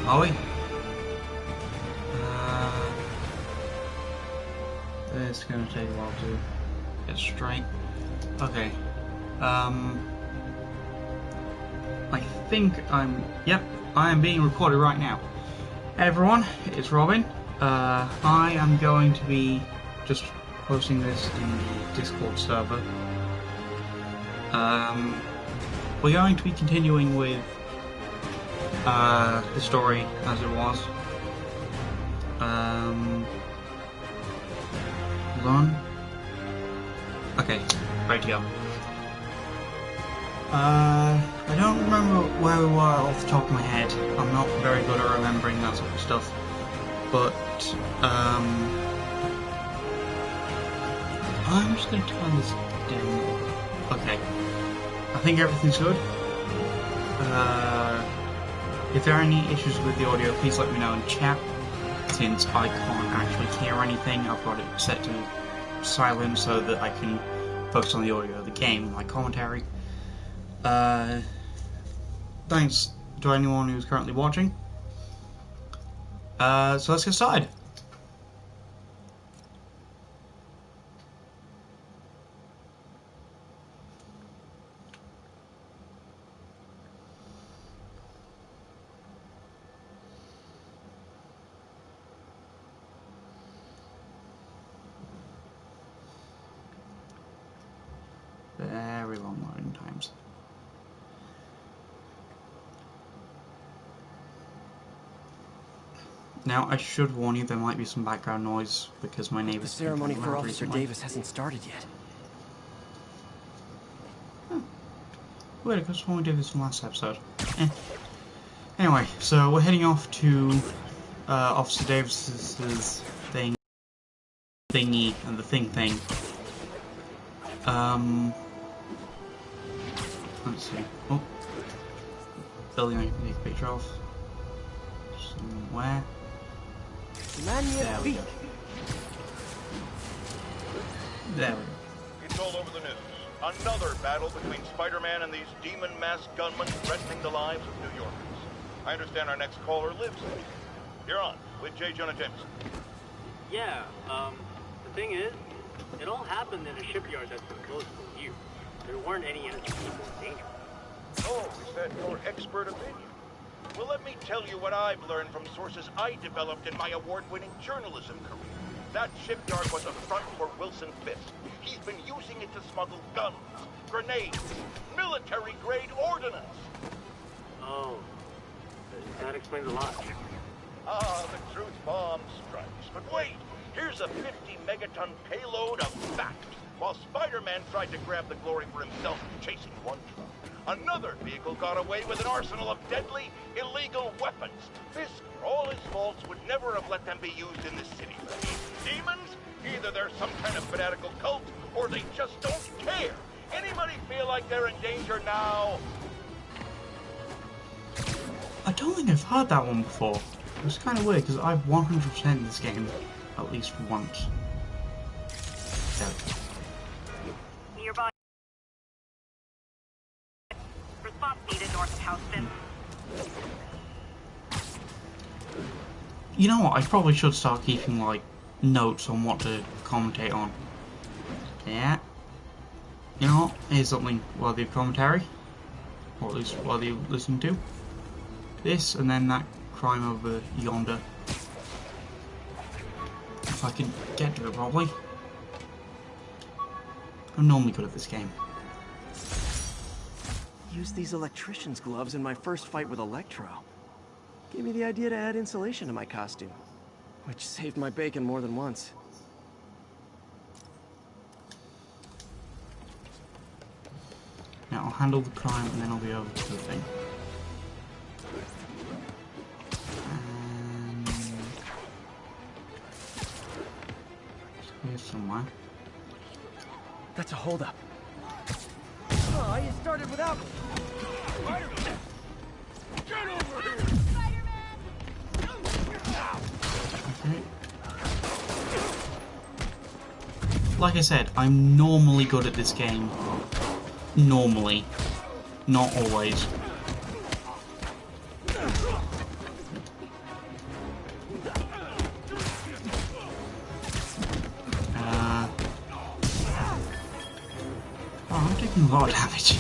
Are we? It's gonna take a while to get straight. Okay. I think yep, I am being recorded right now. Hey everyone, it's Robin. I am going to be just posting this in the Discord server. We're going to be continuing with the story as it was. Hold on. Okay, ready to go. I don't remember where we were off the top of my head. I'm not very good at remembering that sort of stuff. But, I'm just going to turn this down. Okay. I think everything's good. If there are any issues with the audio, please let me know in chat. Since I can't actually hear anything, I've got it set to silent so that I can focus on the audio of the game and my commentary. Thanks to anyone who's currently watching. So let's get started. Very long loading times. Now, I should warn you, there might be some background noise because my neighbor's... The ceremony for Officer Davis hasn't started yet. Huh. Wait, I could have sworn we did this in the last episode. Anyway, so we're heading off to Officer Davis's thingy and the thing. Let's see. Oh, building I can take a picture of somewhere. There we go. There we go. It's all over the news. Another battle between Spider-Man and these demon-masked gunmen threatening the lives of New Yorkers. I understand our next caller lives there. You're on with J. Jonah Jameson. Yeah, the thing is, it all happened in a shipyard that's been closed for years. There weren't any innocent people in danger. Oh, is that your expert opinion? Well, let me tell you what I've learned from sources I developed in my award-winning journalism career. That shipyard was a front for Wilson Fisk. He's been using it to smuggle guns, grenades, military-grade ordnance. Oh, that explains a lot. Ah, the truth bomb strikes. But wait, here's a 50-megaton payload of fact. While Spider-Man tried to grab the glory for himself chasing one truck, another vehicle got away with an arsenal of deadly, illegal weapons. Fisk, for all his faults, would never have let them be used in this city. These demons? Either they're some kind of fanatical cult, or they just don't care. Anybody feel like they're in danger now? I don't think I've heard that one before. It's kind of weird because I've 100% this game at least once. There we go. Nearby. Response needed north of Houston. You know what? I probably should start keeping like notes on what to commentate on. Yeah. You know what? Here's something worthy of commentary, or at least worthy of listening to. This and then that crime over yonder. If I can get to it properly. I'm normally good at this game. Used these electrician's gloves in my first fight with Electro. Gave me the idea to add insulation to my costume, which saved my bacon more than once. Now I'll handle the crime and then I'll be over to the thing. And here's somewhere. That's a holdup. Oh, you started without me. Spider-Man! Get over here! Okay. Like I said, I'm normally good at this game. Normally. Not always. A lot of damage.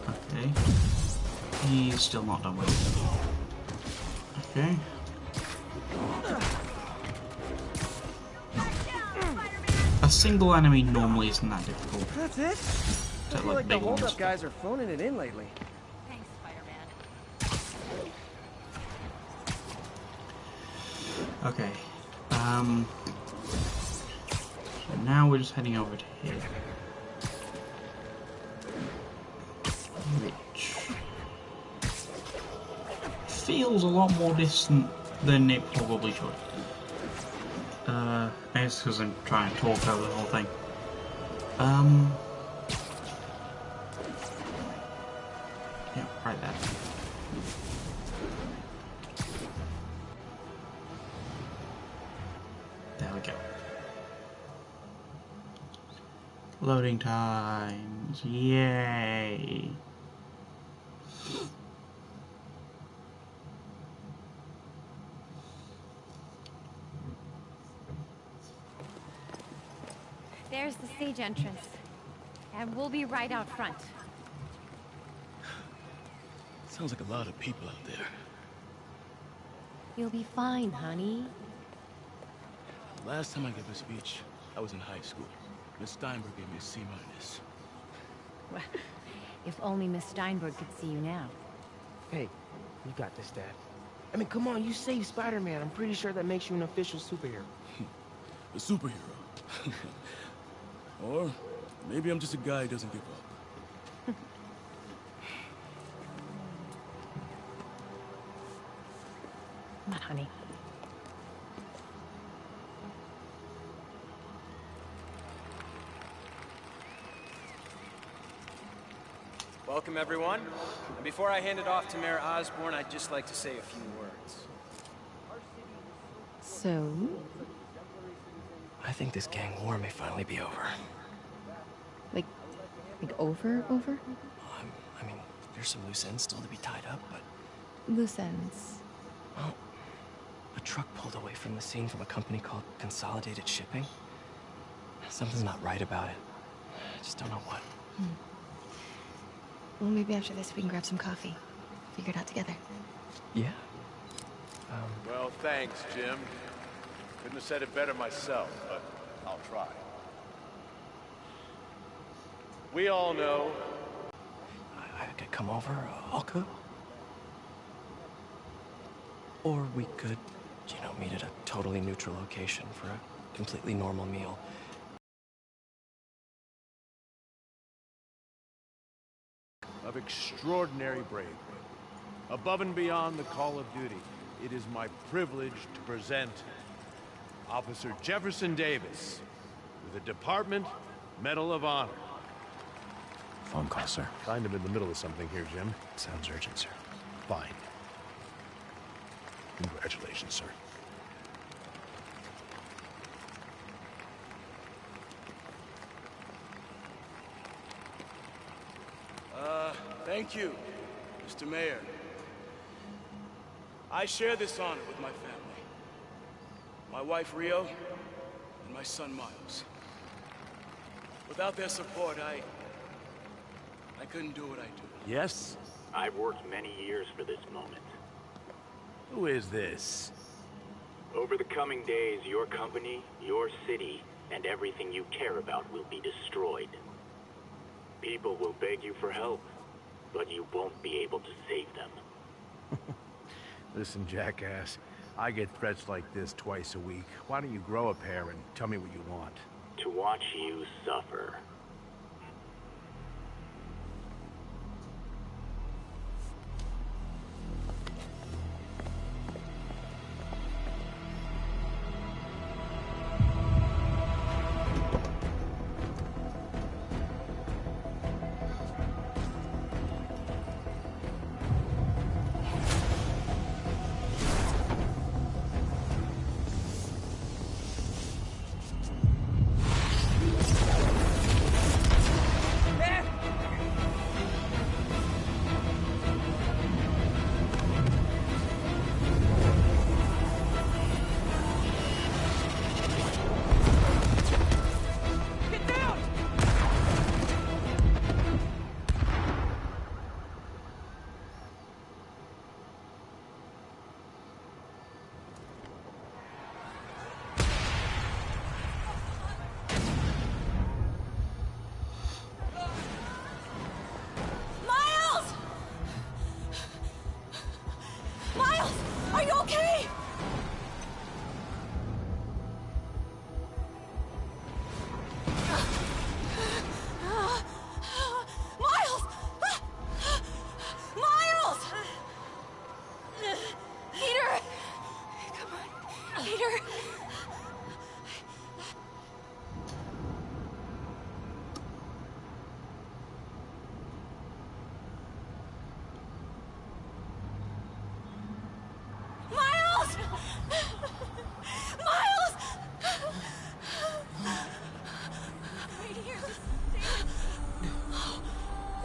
Okay. He's still not done with it. Okay. A single enemy normally isn't that difficult. That's it? I feel like the hold-up guys are phoning it in lately. Thanks, Spider-Man. Okay. So now we're just heading over to here. Which feels a lot more distant than it probably should. I guess because I'm trying to talk over the whole thing. Yeah, right there. There we go. Loading times. Yay. There's the stage entrance. And we'll be right out front. Sounds like a lot of people out there. You'll be fine, honey. Last time I gave a speech, I was in high school. Miss Steinberg gave me a C-. Well, if only Miss Steinberg could see you now. Hey, you got this, Dad. I mean, come on, you saved Spider-Man. I'm pretty sure that makes you an official superhero. A superhero. Or maybe I'm just a guy who doesn't give up. Come on, honey. Welcome, everyone. And before I hand it off to Mayor Osborn, I'd just like to say a few words. So? I think this gang war may finally be over. Like over? I mean, there's some loose ends still to be tied up, but... Loose ends. Well, a truck pulled away from the scene from a company called Consolidated Shipping. Something's not right about it. I just don't know what. Well, maybe after this we can grab some coffee. Figure it out together. Yeah. Well, thanks, Jim. Couldn't have said it better myself, but I'll try. We all know. I could come over, I'll cook. Or we could, meet at a totally neutral location for a completely normal meal. Of extraordinary bravery. Above and beyond the call of duty, it is my privilege to present Officer Jefferson Davis with the Department Medal of Honor. Phone call, sir. Kind of in the middle of something here, Jim. Sounds urgent, sir. Fine. Congratulations, sir. Thank you, Mr. Mayor. I share this honor with my family. My wife, Rio, and my son, Miles. Without their support, I couldn't do what I do. Yes? I've worked many years for this moment. Who is this? Over the coming days, your company, your city, and everything you care about will be destroyed. People will beg you for help, but you won't be able to save them. Listen, jackass. I get threats like this twice a week. Why don't you grow a pair and tell me what you want? To watch you suffer.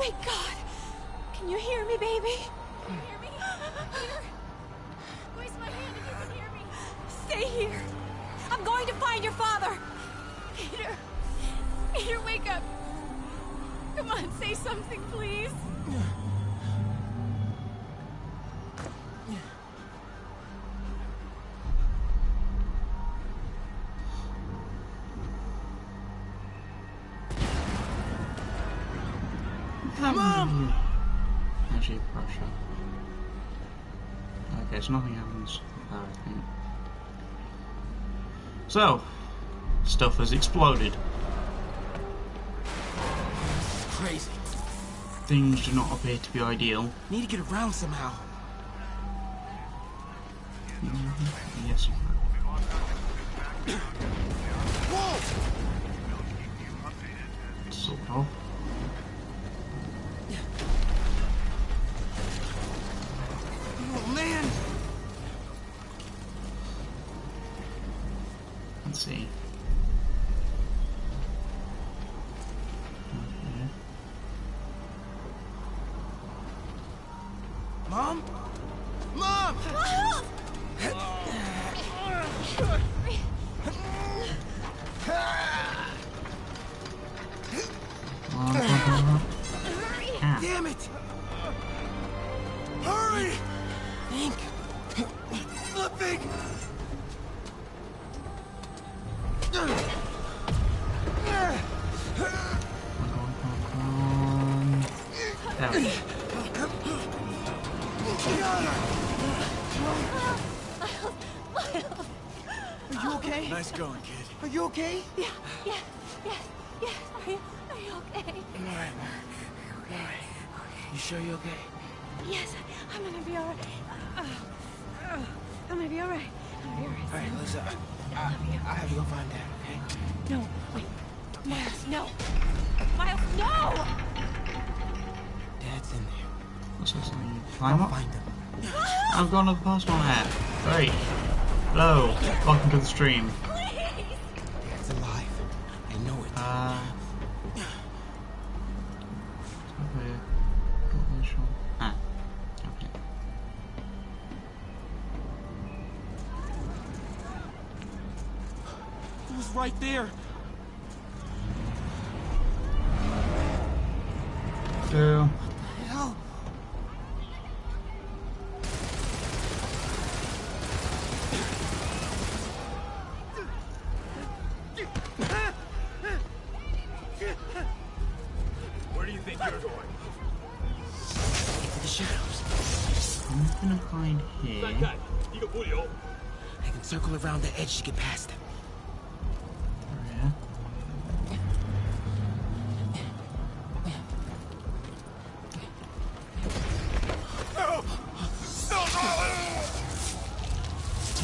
Thank God. Can you hear me, baby? Can you hear me? Peter? Squeeze my hand if you can hear me. Stay here. I'm going to find your father. Peter. Peter, wake up. Come on, say something, please. Mom! Actually, pressure. Okay, so nothing happens there, I think. So, stuff has exploded. Crazy. Things do not appear to be ideal. Need to get around somehow. Yes, you can. Whoa! Sort of. Oh man! Let's see. Okay. Mom? Mom! Damn it! Hurry! Think. Nothing. Are you okay? Nice going, kid. Are you okay? Yeah. Are you okay? I'm alright, Mom. Alright. You sure you're okay? Yes, I'm gonna be alright. I'm gonna be alright. Alright, let's I'll have you go find Dad, okay? No, wait. Miles, no. Miles, no! Dad's in there. What's this? Climb I'll up? find him. I've gone to the personal hat. Great. Hello. Welcome to the stream. Dad's alive. I know it. Okay. He was right there. So, Hell. Where do you think you're going? Into the shadows. I'm gonna find here. I can circle around the edge to get past him. Yeah.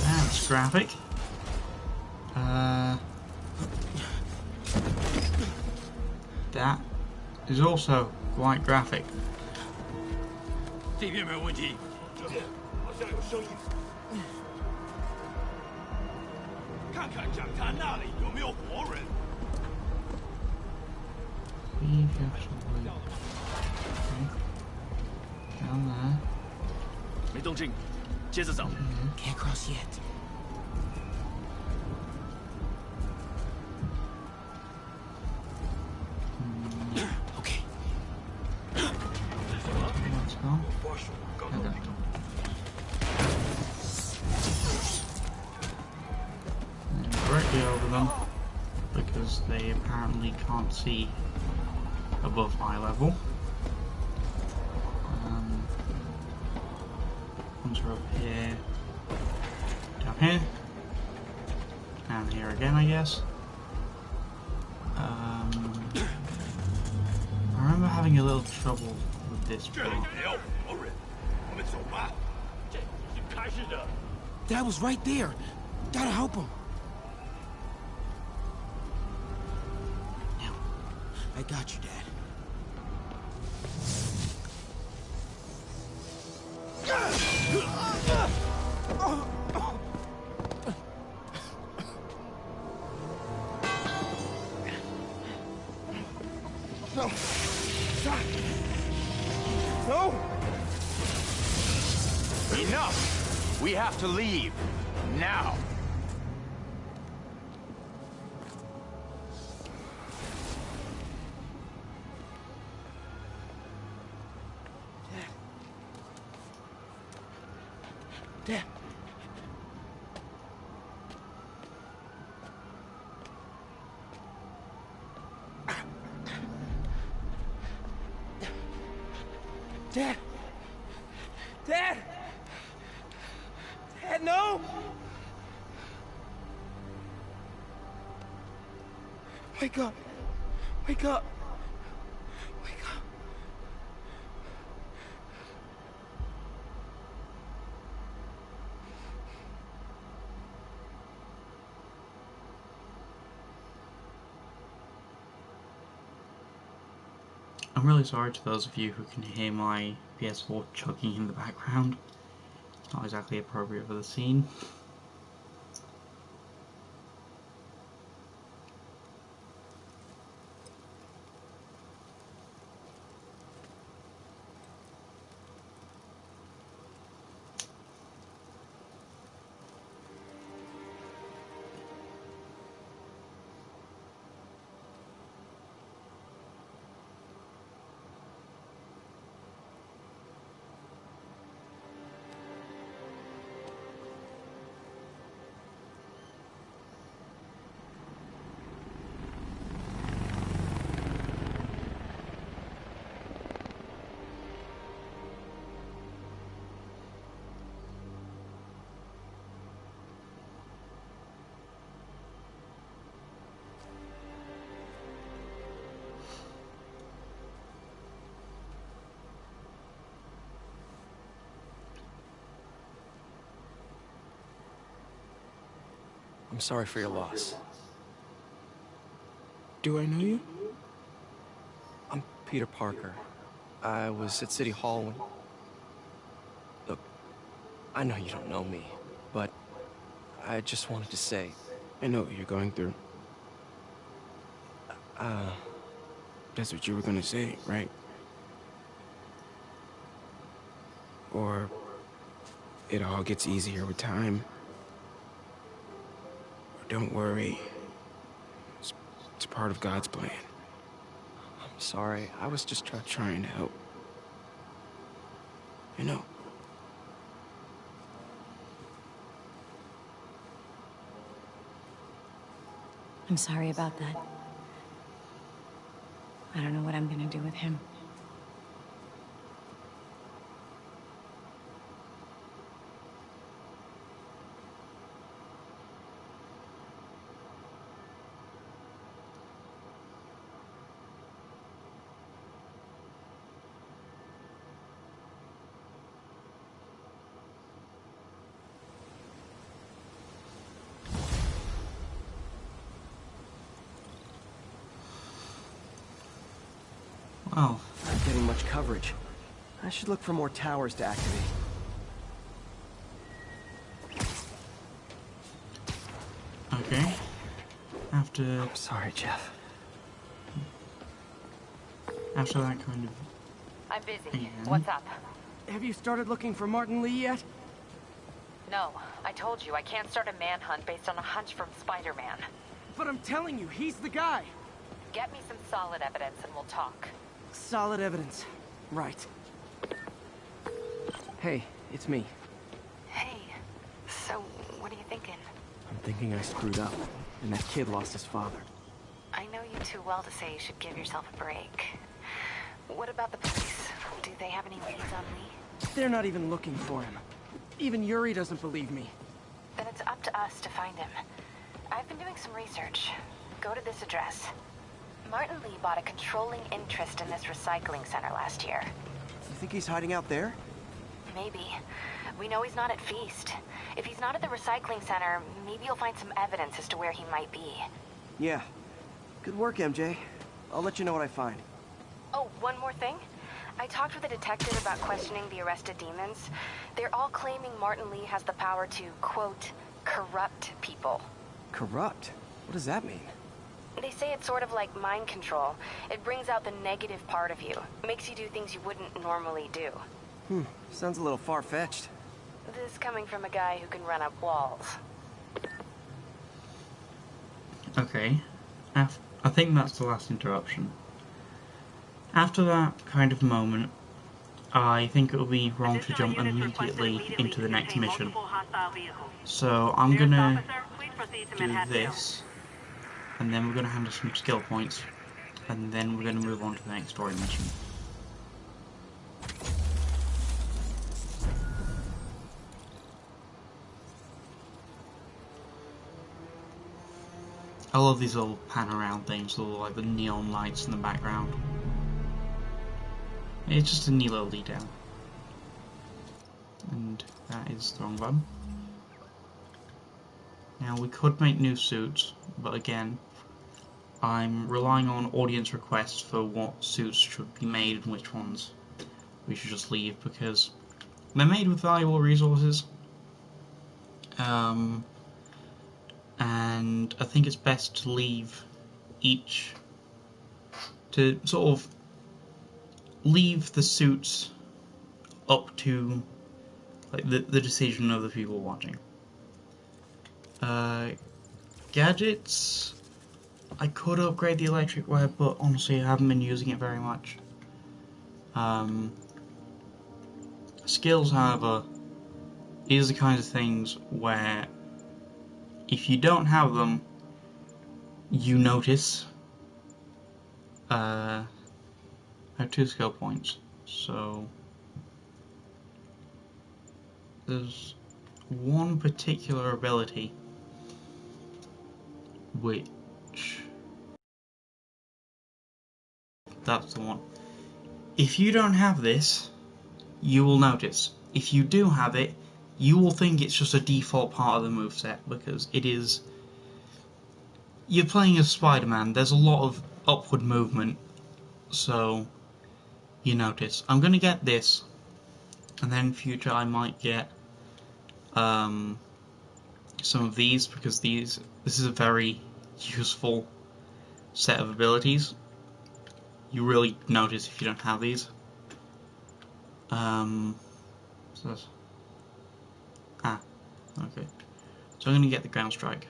That's graphic. That is also quite graphic. 这边没有问题。这边好像有声音。看看讲台那里有没有活人。 We've actually... Okay. Down there. 没动静，接着找。 Can't cross yet. Okay. Let's go. Okay. And directly over them, because they apparently can't see above eye level. Ones are up here, down here, and here again, I guess. I remember having a little trouble with this part. Dad was right there. Gotta help him. Now, I got you, Dad. No. Stop. No! Enough! We have to leave. Now! Dad. Dad! Dad! Dad, no! Wake up! Wake up! Wake up! I'm really sorry to those of you who can hear my PS4 chugging in the background. It's not exactly appropriate for the scene. I'm sorry for your loss. Do I know you? I'm Peter Parker. I was at City Hall when... Look, I know you don't know me, but I just wanted to say... I know what you're going through. That's what you were gonna say, right? Or it all gets easier with time. Or don't worry. It's part of God's plan. I'm sorry. I was just Trying to help. You know. I'm sorry about that. I don't know what I'm gonna do with him. Wow. not getting much coverage. I should look for more towers to activate. Okay. After I'm sorry, Jeff. After that kind of... I'm busy. Again. What's up? Have you started looking for Martin Lee yet? No, I told you I can't start a manhunt based on a hunch from Spider-Man. But I'm telling you, he's the guy. Get me some solid evidence and we'll talk. Solid evidence. Right. Hey, it's me. Hey, so what are you thinking? I'm thinking I screwed up, and that kid lost his father. I know you too well to say you should give yourself a break. What about the police? Do they have any leads on Lee? They're not even looking for him. Even Yuri doesn't believe me. Then it's up to us to find him. I've been doing some research. Go to this address. Martin Lee bought a controlling interest in this recycling center last year. You think he's hiding out there? Maybe. We know he's not at Feast. If he's not at the recycling center, maybe you'll find some evidence as to where he might be. Yeah. Good work, MJ. I'll let you know what I find. Oh, one more thing. I talked with a detective about questioning the arrested demons. They're all claiming Martin Lee has the power to, quote, corrupt people. Corrupt? What does that mean? They say it's sort of like mind control. It brings out the negative part of you. Makes you do things you wouldn't normally do. Sounds a little far-fetched. This coming from a guy who can run up walls. Okay. I think that's the last interruption. After that kind of moment, I think it would be wrong to jump immediately into the next mission. So I'm gonna do this, and then we're gonna handle some skill points, and then we're gonna move on to the next story mission. I love these little pan around things, little like the neon lights in the background. It's just a neat little detail. And that is the wrong button. Now we could make new suits, but again, I'm relying on audience requests for what suits should be made and which ones we should just leave, because they're made with valuable resources. And I think it's best to leave each, to sort of leave the suits up to like the decision of the people watching. Gadgets, I could upgrade the electric web, but honestly I haven't been using it very much. Skills, however, is the kind of things where if you don't have them, you notice. I have 2 skill points, so there's one particular ability which, that's the one. If you don't have this, you will notice. If you do have it, you will think it's just a default part of the moveset, because it is. You're playing as Spider-Man, there's a lot of upward movement, so you notice. I'm gonna get this, and then in future I might get some of these, because this is a very useful set of abilities. You really notice if you don't have these. Okay. So I'm gonna get the ground strike.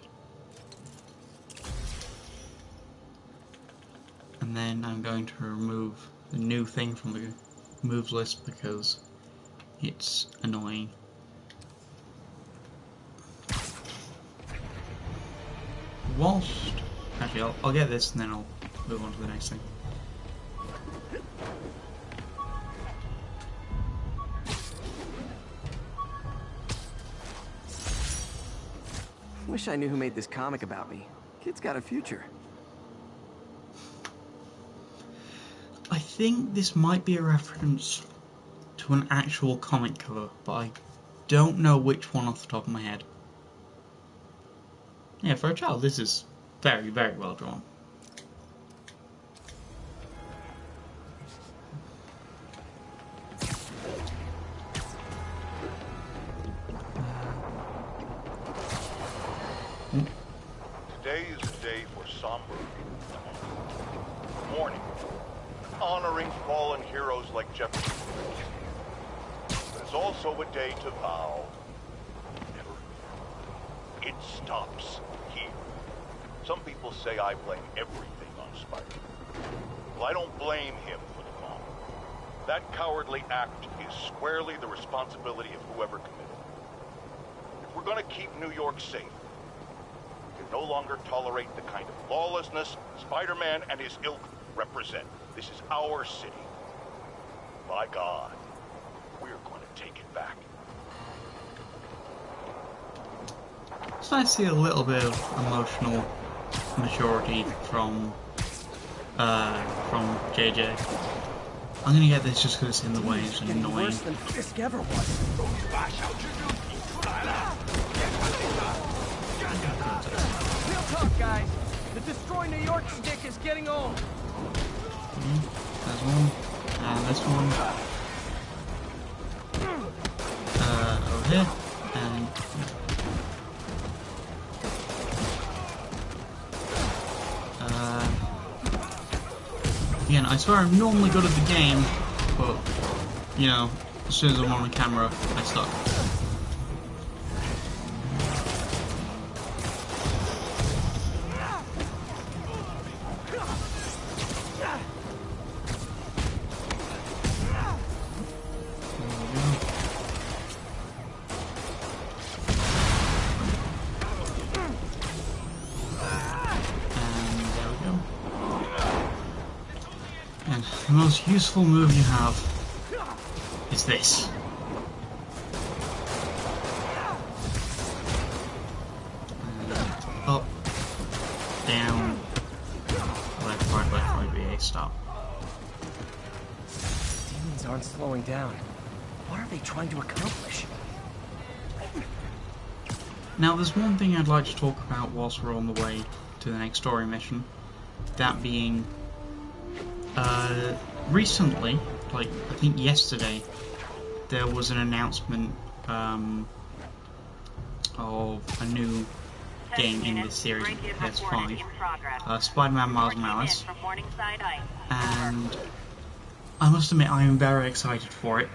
And then I'm going to remove the new thing from the moves list because it's annoying. Whilst, actually I'll get this and then I'll move on to the next thing. Wish I knew who made this comic about me. Kid's got a future. I think this might be a reference to an actual comic cover, but I don't know which one off the top of my head. Yeah, for a child, this is very, very well drawn. Today is a day for somber mourning, honoring fallen heroes like Jefferson. But it's also a day to vow never. It stops here. Some people say I blame everything on Spider-Man. Well, I don't blame him for the bomb. That cowardly act is squarely the responsibility of whoever committed it. If we're gonna keep New York safe, we can no longer tolerate the kind of lawlessness Spider-Man and his ilk represent. This is our city. By God, we're going to take it back. It's nice to see a little bit of emotional maturity from JJ. I'm gonna get this just because it's in the way, it's annoying. Worse than Fisk ever was. Real talk, guys. The Destroy New York stick is getting old. There's one, and this one. Over here, and Again, I swear I'm normally good at the game, but, you know, as soon as I'm on the camera, I suck. The most useful move you have is this. Up, down, left, right, BA, stop. Demons aren't slowing down. What are they trying to accomplish? Now, there's one thing I'd like to talk about whilst we're on the way to the next story mission. That being, recently, like I think yesterday, there was an announcement of a new game in this series of PS5, Spider-Man Miles Morales, and I must admit I am very excited for it,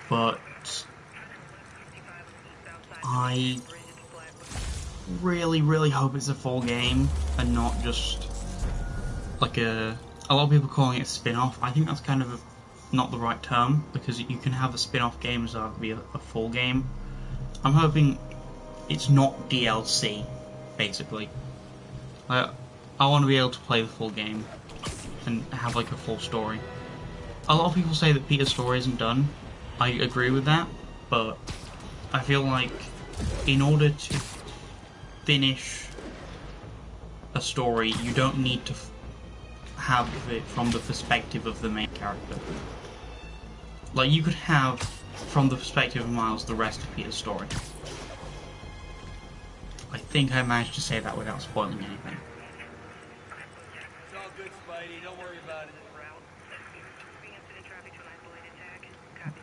but I really hope it's a full game and not just like a lot of people calling it a spin-off. I think that's kind of not the right term, because you can have a spin-off game as well, be a full game. I'm hoping it's not DLC, basically. I want to be able to play the full game and have like a full story. A lot of people say that Peter's story isn't done. I agree with that, but I feel like in order to finish a story, you don't need to have it from the perspective of the main character. Like, you could have from the perspective of Miles the rest of Peter's story. I think I managed to say that without spoiling anything. It's all good, Spidey. Don't worry about it.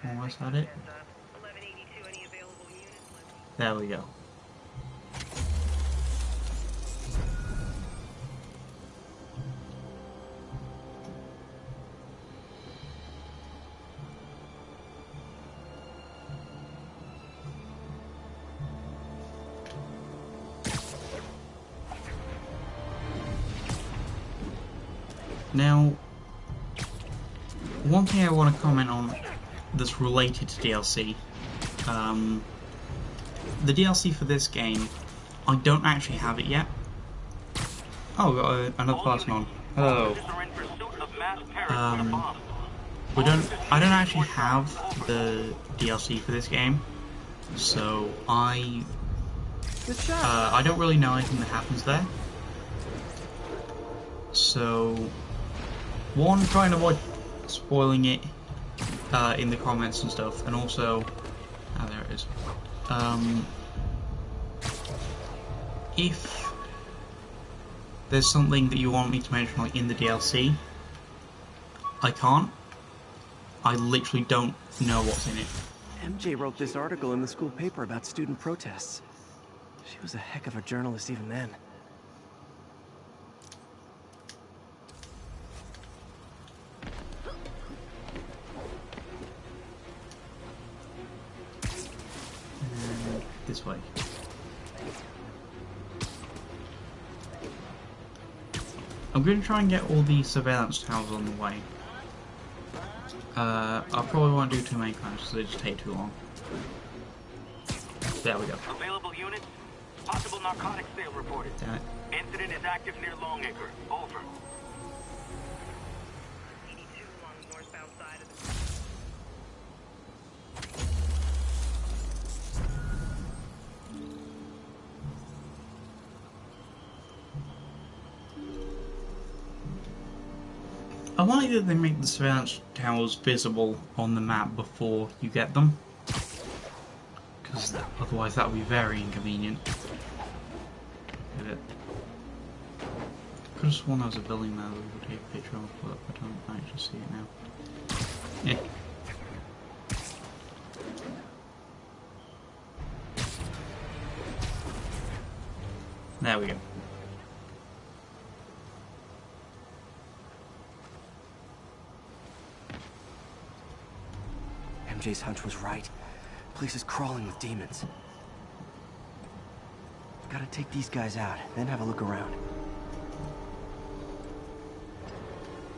Oh, was that it? There we go. Now, one thing I want to comment on that's related to DLC, the DLC for this game, I don't actually have it yet. Oh, we've got another person on. Hello. I don't actually have the DLC for this game, so I don't really know anything that happens there. So, one, try and avoid spoiling it in the comments and stuff, and also, there it is. If there's something that you want me to mention, like in the DLC, I can't. I literally don't know what's in it. MJ wrote this article in the school paper about student protests. She was a heck of a journalist even then. And this way. I'm going to try and get all the surveillance towers on the way. I probably won't do too many times because they just take too long. There we go. Available units. Possible narcotics sale reported. Damn it. Incident is active near Longacre. Over. I like that they make the surveillance towers visible on the map before you get them, because otherwise that would be very inconvenient. Could have sworn there was a building there that we could take a picture of, but I don't actually see it now. Yeah. There we go. MJ's hunch was right. The place is crawling with demons. Gotta take these guys out, then have a look around.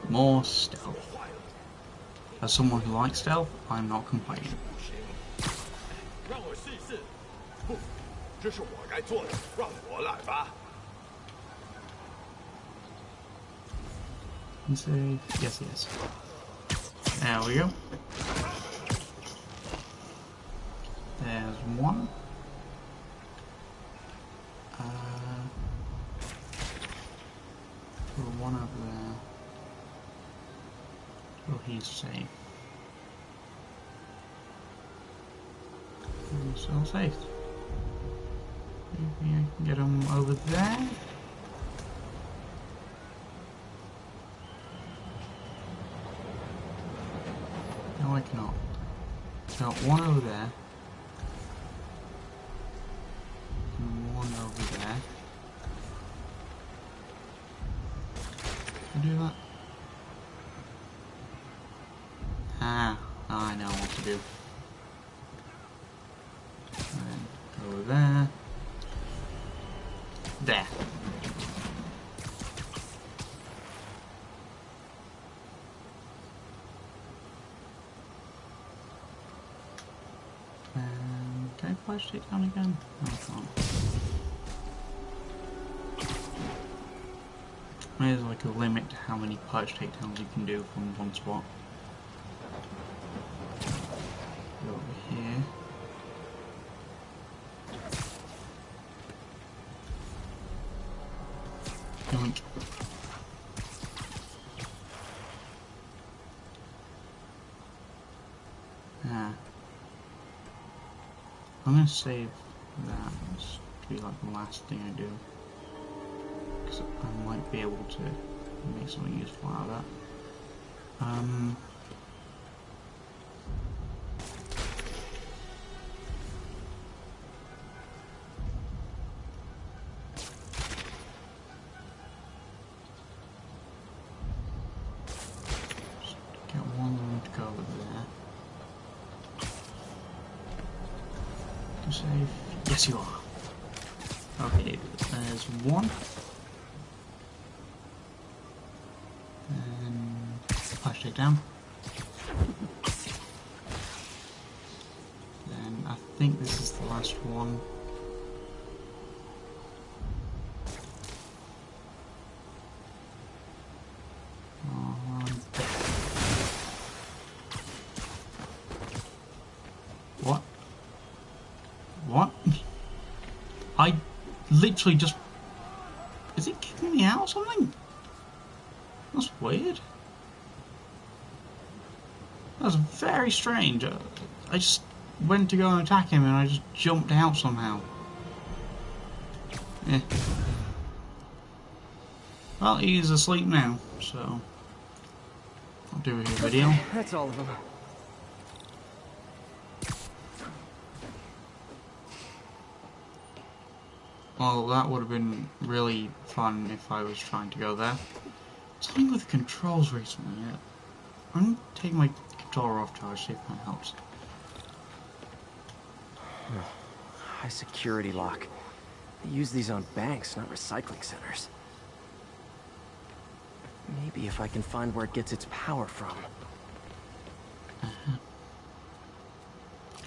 More stealth. As someone who likes stealth, I'm not complaining. Save. Yes, yes. There we go. There's one. Put one over there. Oh, he's safe. He's still safe. Maybe I can get him over there. No, I cannot. Got one over there. And one over there. Can I do that? Ah, I know what to do. And over there. There. Can I flash it down again? No, I can't. There's like a limit to how many purge takedowns you can do from one spot. Go over here. Yoink. Ah. I'm gonna save that to be like the last thing I do. Because I might be able to make something useful out of that. Just get one of them to go over there. You save? Yes, you are. Okay, there's one. Flash take down. Then I think this is the last one. What? What? I literally just... Is it kicking me out or something? That's weird. That was very strange. I just went to go and attack him and I just jumped out somehow. Eh. Well, he's asleep now, so I'll do a video. Okay, that's all of them. Well, that would have been really fun if I was trying to go there. Something with controls recently. I'm going to take my controller off charge, see if that helps. High security lock. They use these on banks, not recycling centers. Maybe if I can find where it gets its power from.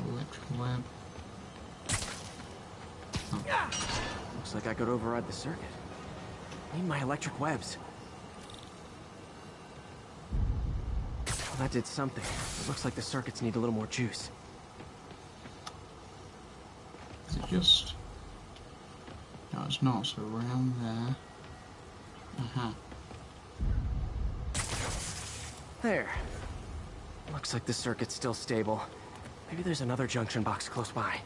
Electrical web. Oh. Looks like I could override the circuit. Need my electric webs. Well, that did something. It looks like the circuits need a little more juice. Is it just... No, it's not, so around there. There. Looks like the circuit's still stable. Maybe there's another junction box close by.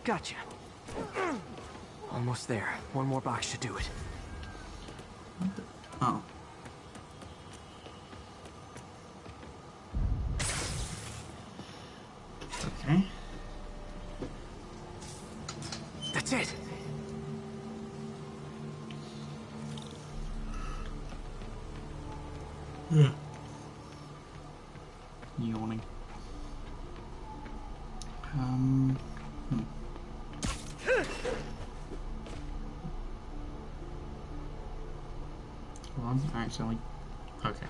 Gotcha. Almost there. One more box should do it. Oh. Okay. That's it. Yeah. yawning. Hold on, accidentally. Okay.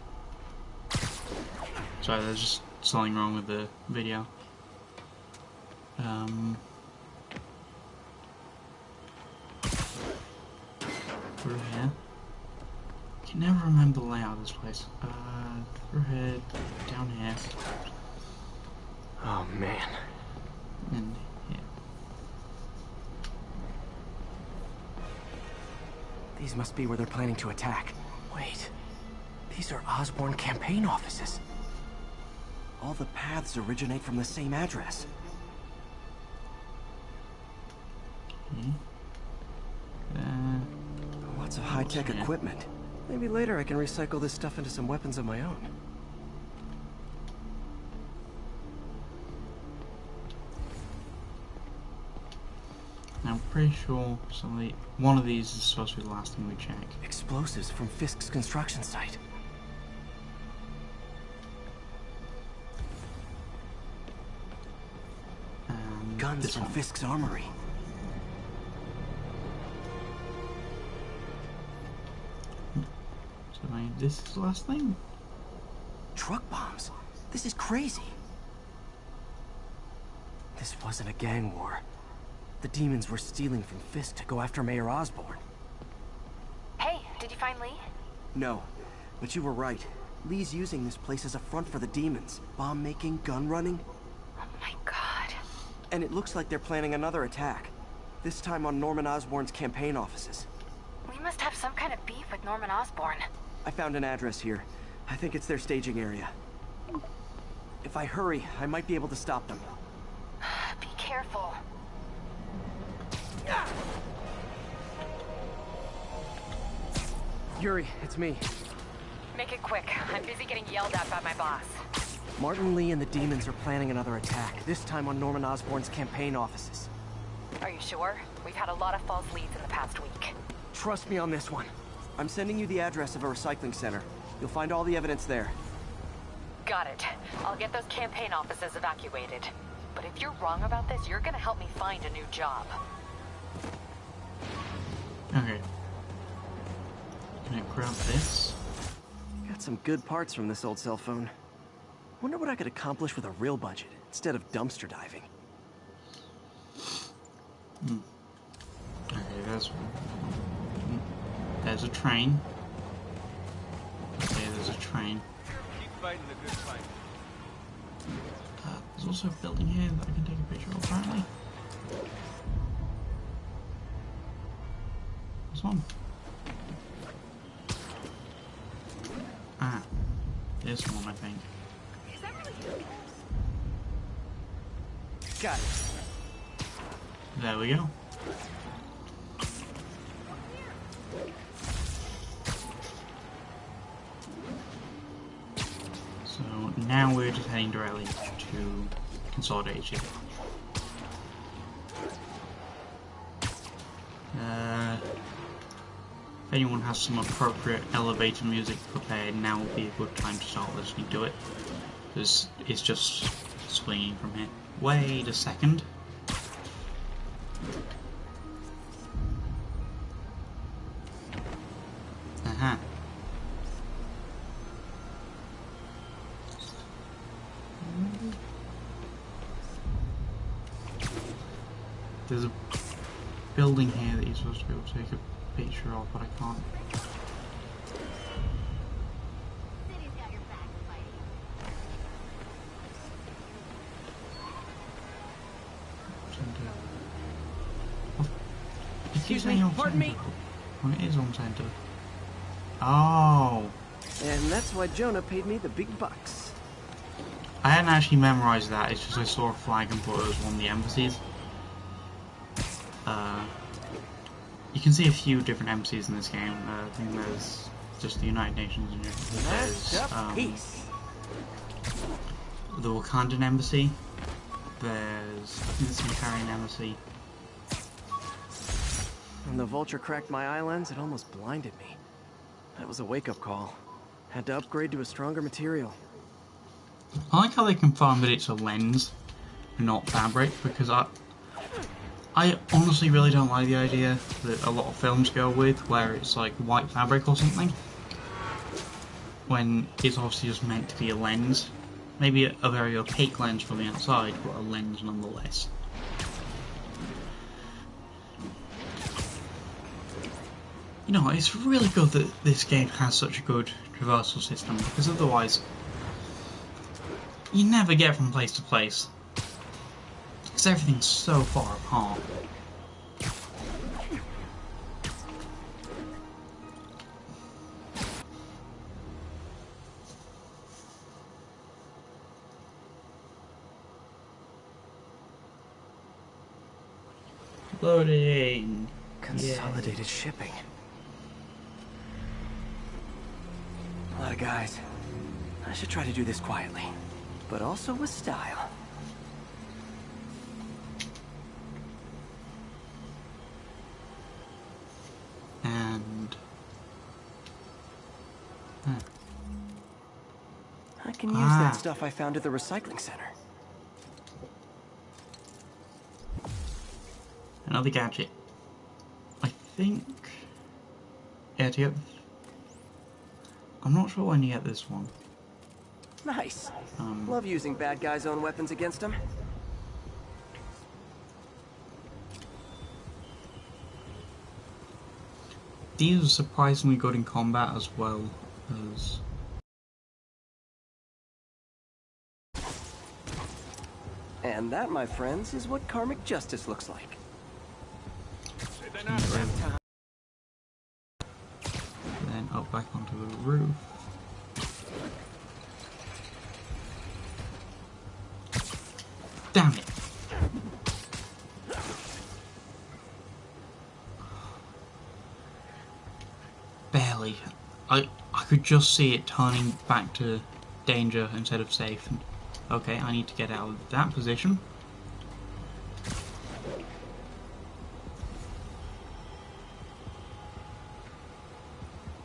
Sorry, there's just something wrong with the video. Through here. I can never remember the layout of this place. Through here, down here. Oh, man. And here. These must be where they're planning to attack. Wait. These are Osborn campaign offices. All the paths originate from the same address. Lots of high-tech equipment. Maybe later I can recycle this stuff into some weapons of my own. I'm pretty sure one of these is supposed to be the last thing we check. Explosives from Fisk's construction site. Guns from Fisk's armory. So this is the last thing? Truck bombs? This is crazy. This wasn't a gang war. The demons were stealing from Fisk to go after Mayor Osborn. Hey, did you find Lee? No, but you were right. Lee's using this place as a front for the demons. Bomb making, gun running. Oh my god. And it looks like they're planning another attack. This time on Norman Osborn's campaign offices. We must have some kind of beef with Norman Osborn. I found an address here. I think it's their staging area. If I hurry, I might be able to stop them. Be careful. Yuri, it's me. Make it quick. I'm busy getting yelled at by my boss. Martin Lee and the demons are planning another attack, this time on Norman Osborn's campaign offices. Are you sure? We've had a lot of false leads in the past week. Trust me on this one. I'm sending you the address of a recycling center. You'll find all the evidence there. Got it. I'll get those campaign offices evacuated. But if you're wrong about this, you're gonna help me find a new job. Okay. Can I grab this? Got some good parts from this old cell phone. Wonder what I could accomplish with a real budget, instead of dumpster diving. Okay, there's a train. Okay, there's a train. Keep fighting the good fight. There's also a building here that I can take a picture of, apparently. This one. This one, I think. Got it. There we go. So now we're just heading directly to Consolidation. If anyone has some appropriate elevator music prepared, now would be a good time to start listening to it. Because it's just swinging from here. Wait a second. Aha. There's a building here that you're supposed to be able to take a picture of, but I can't. Excuse me, pardon me? Well, it is on center. Oh. And that's why Jonah paid me the big bucks. I hadn't actually memorized that, it's just I saw a flag and thought it was one of the embassies. You can see a few different embassies in this game. I think there's just the United Nations and there's the Wakandan embassy. There's I think the Hungarian embassy. When the vulture cracked my eye lens, it almost blinded me. That was a wake-up call. Had to upgrade to a stronger material. I like how they confirm that it's a lens and not fabric, because I honestly really don't like the idea that a lot of films go with, where it's like white fabric or something, when it's obviously just meant to be a lens. Maybe a very opaque lens from the outside, but a lens nonetheless. You know, it's really good that this game has such a good traversal system, because otherwise you never get from place to place, because everything's so far apart. Loading. Consolidated shipping. A lot of guys. I should try to do this quietly, but also with style. And I can use that stuff I found at the recycling center. another gadget. I think. Yeah, to get. I'm not sure when you get this one. Nice. Love using bad guys' own weapons against them. These are surprisingly good in combat as well as. And that, my friends, is what karmic justice looks like. Then up back onto the roof. Damn it! Barely. I could just see it turning back to danger instead of safe. And, okay, I need to get out of that position.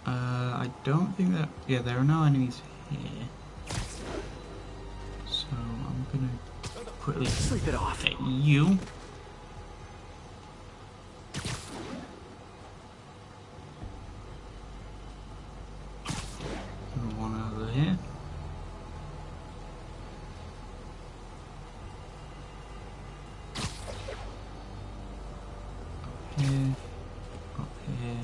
I don't think that... Yeah, there are no enemies here. So I'm gonna quickly sleep it off. Get you. One over here. Up here. Up here.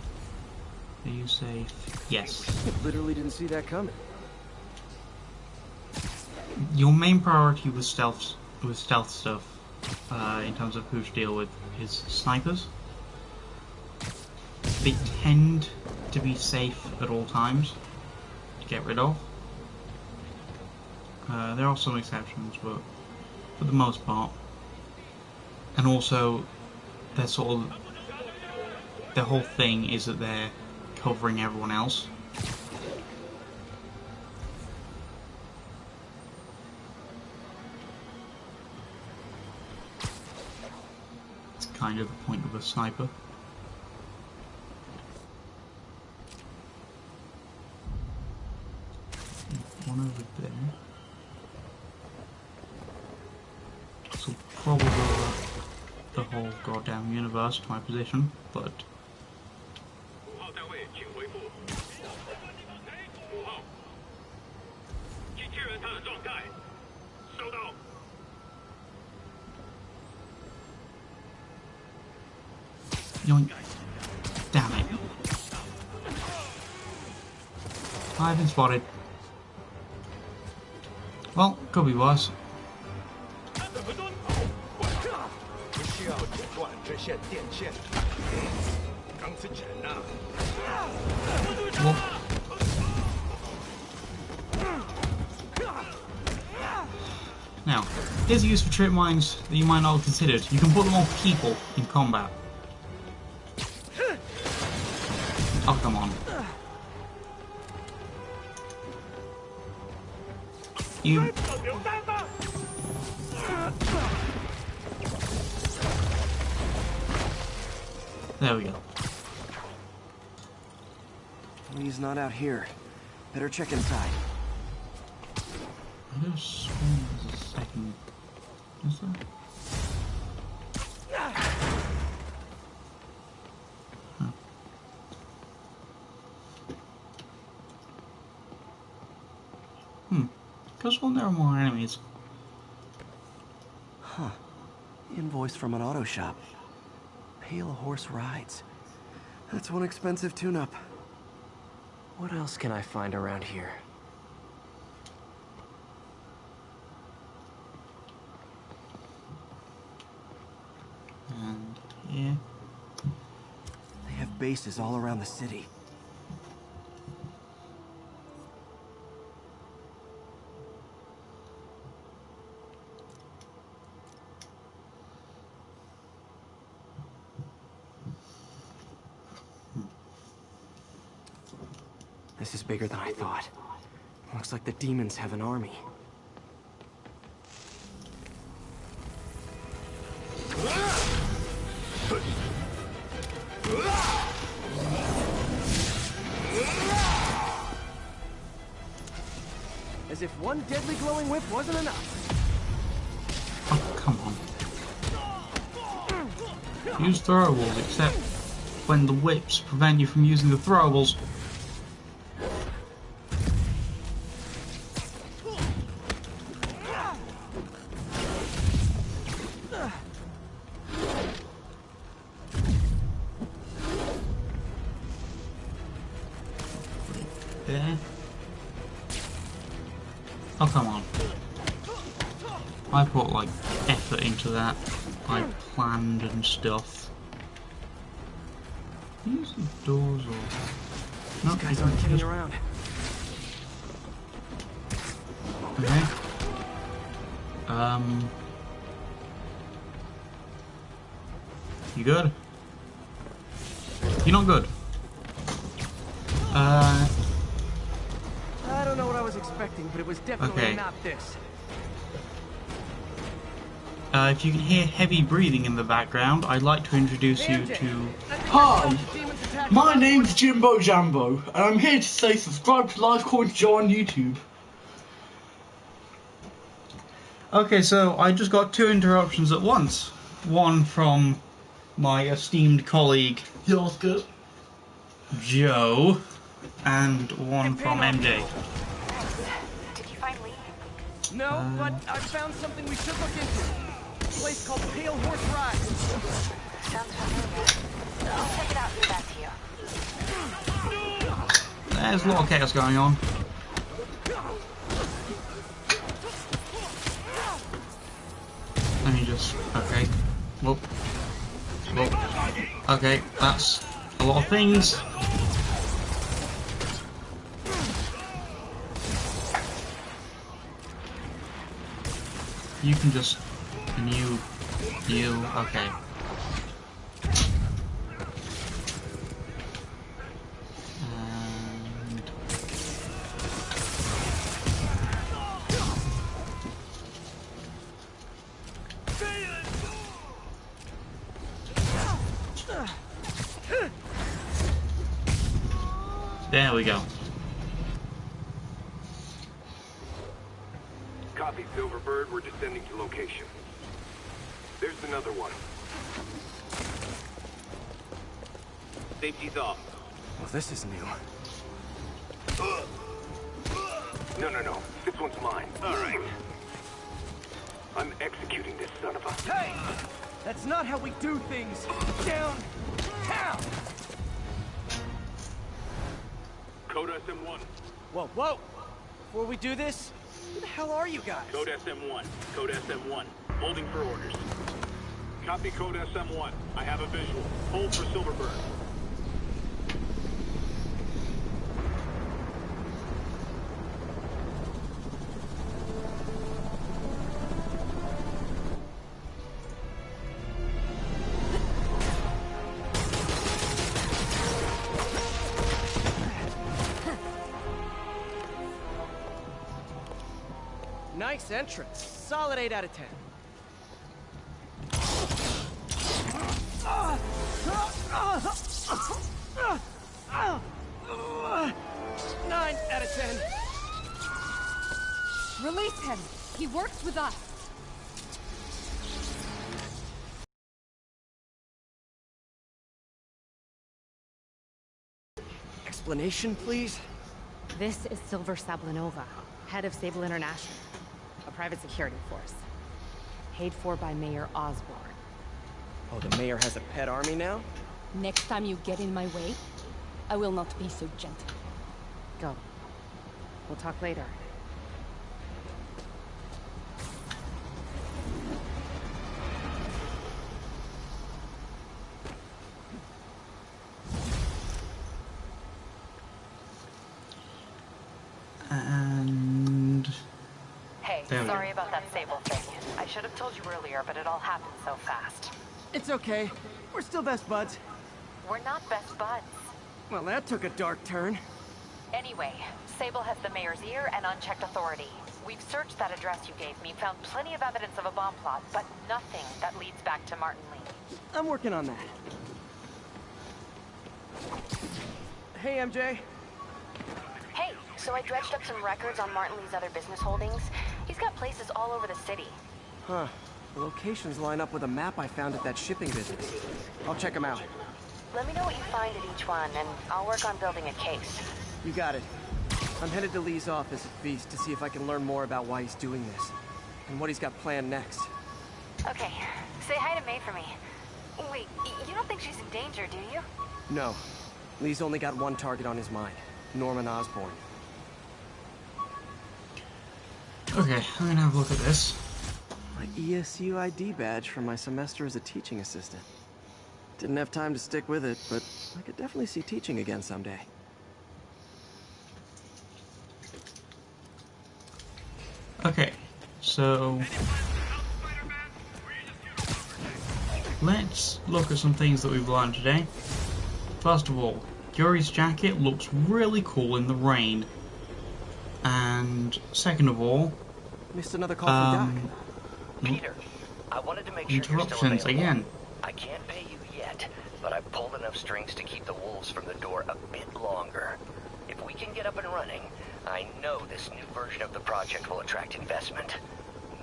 Are you safe? Yes. Literally didn't see that coming. Your main priority with stealth stuff, in terms of who to deal with, is snipers. They tend to be safe at all times to get rid of. There are some exceptions, but for the most part. And also, they're sort of... their whole thing is that they're covering everyone else. It's kind of the point of a sniper. One over there. This will probably blow up the whole goddamn universe to my position, but... Yoink. Damn it. I've been spotted. Well, could be worse. Well, now, here's a use for trip mines that you might not have considered. You can put them on people in combat. Oh, come on. You... There we go. Lee's not out here. Better check inside. I just sworn there's a second. Is there? Huh. Because well, there are more enemies. Huh. Invoice from an auto shop. Pale Horse Rides. That's one expensive tune-up. What else can I find around here? And here. They have bases all around the city. This is bigger than I thought. Looks like the demons have an army. As if one deadly glowing whip wasn't enough. Oh, come on. Use throwables, except when the whips prevent you from using the throwables. There. Oh, come on. I put, like, effort into that. I planned and stuff. Use the doors or... These guys aren't kidding around. Okay. You good? You're not good. I don't know what I was expecting, but it was definitely Okay. not this. If you can hear heavy breathing in the background, I'd like to introduce you to... Hi, my name's Jimbo Jambo, and I'm here to say subscribe to Live Coin Joe on YouTube. Okay, so I just got two interruptions at once. One from my esteemed colleague, Oscar. Joe, and one from MJ. Did you find Lee? No, but I found something we should look into. A place called Pale Horse Rides. Sounds familiar. I'll check it out and get back to you. There's a lot of chaos going on. Let me just... okay. Whoop. Whoop. Okay, that's a lot of things. You can just... You... okay. And... there we go. Copy, Silverbird. We're descending to location. There's another one. Safety's off. Well, this is new. No. This one's mine. All right. I'm executing this son of a... Hey! That's not how we do things downtown! Code SM1. Whoa, whoa! Before we do this, who the hell are you guys? Code SM1. Code SM1. Holding for orders. Copy Code SM1. I have a visual. Hold for Silverbird. Nice entrance. Solid 8 out of 10. 9 out of 10. Release him. He works with us. Explanation, please? This is Silver Sablinova, head of Sable International, a private security force. Paid for by Mayor Osborne. Oh, the mayor has a pet army now? Next time you get in my way, I will not be so gentle. Go. We'll talk later. And... Hey, there we sorry go. about that Sable thing. I should have told you earlier, but it all happened so fast. It's okay. We're still best buds. We're not best buds. Well, that took a dark turn. Anyway, Sable has the mayor's ear and unchecked authority. We've searched that address you gave me, found plenty of evidence of a bomb plot, but nothing that leads back to Martin Lee. I'm working on that. Hey, MJ. Hey, so I dredged up some records on Martin Lee's other business holdings. He's got places all over the city. Huh. The locations line up with a map I found at that shipping business. I'll check them out. Let me know what you find at each one, and I'll work on building a case. You got it. I'm headed to Lee's office at Feast to see if I can learn more about why he's doing this. And what he's got planned next. Okay, say hi to May for me. Wait, you don't think she's in danger, do you? No. Lee's only got one target on his mind. Norman Osborn. Okay, I'm gonna have a look at this. My ESU ID badge from my semester as a teaching assistant. Didn't have time to stick with it, but I could definitely see teaching again someday. Okay, so let's look at some things that we've learned today. First of all, Yuri's jacket looks really cool in the rain. And second of all, missed another call from Doc. Peter, I wanted to make sure you're still interruptions available. again. I can't pay you yet, but I've pulled enough strings to keep the wolves from the door a bit longer. If we can get up and running, I know this new version of the project will attract investment.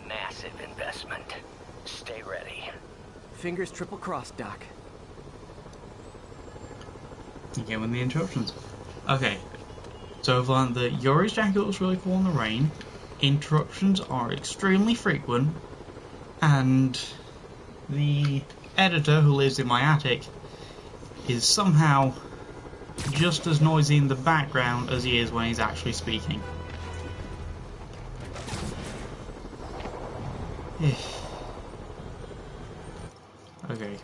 Massive investment. Stay ready. Fingers triple crossed, Doc. Again with the interruptions. Okay, so I've learned that Yuri's jacket looks really cool in the rain. Interruptions are extremely frequent. And the editor who lives in my attic is somehow just as noisy in the background as he is when he's actually speaking. Okay.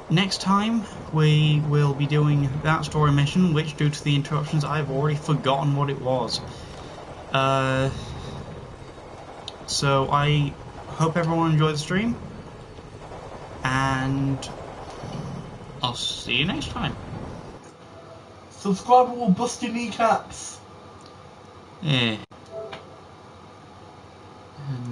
Next time we will be doing that story mission, which due to the interruptions I've already forgotten what it was. So I hope everyone enjoyed the stream, and I'll see you next time. Subscriber will bust your kneecaps. Yeah.